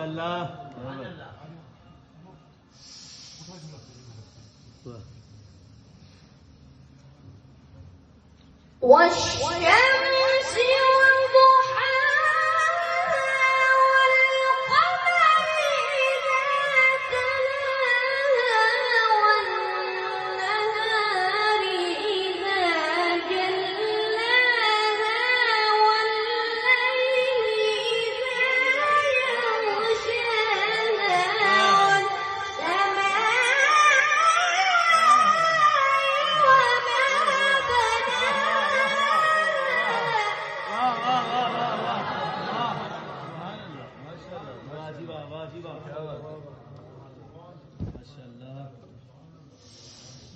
شاء الله. والشمس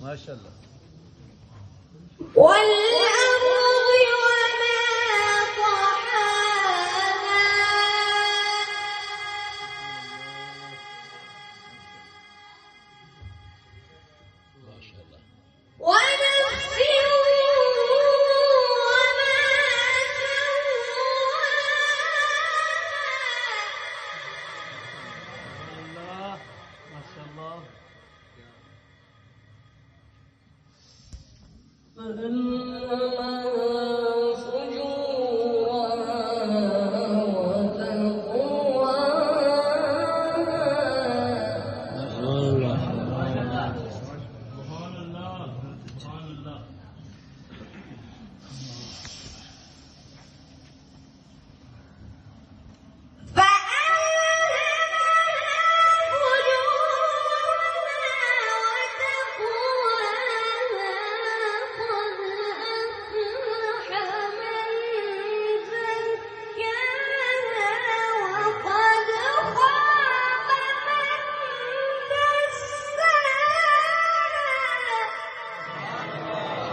ما شاء الله. والأرض وما طحاها ما شاء الله. ونفس وما سواها. ما شاء الله. فألهمها فجورها وتقواها.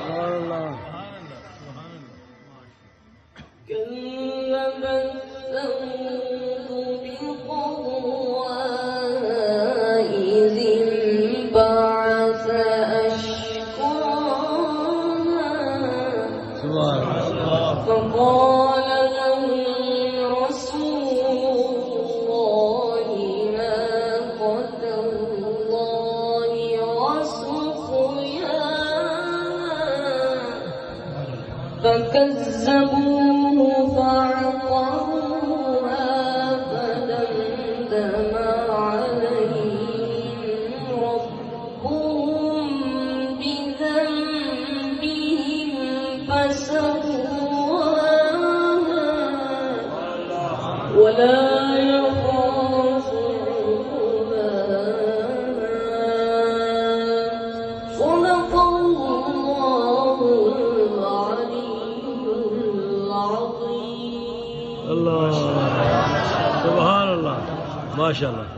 سبحان الله. سبحان الله. كذبت ثمود بطغواها إذ انبعث أشقاها فقال لهم رسول الله ناقة الله وسقياها فكذبوه فعقروها فدمدم عليهم ربهم بذنبهم فسواها ولا يخاف عقباها. صدق الله العلي العظيم. الله. سبحان الله. ما شاء الله.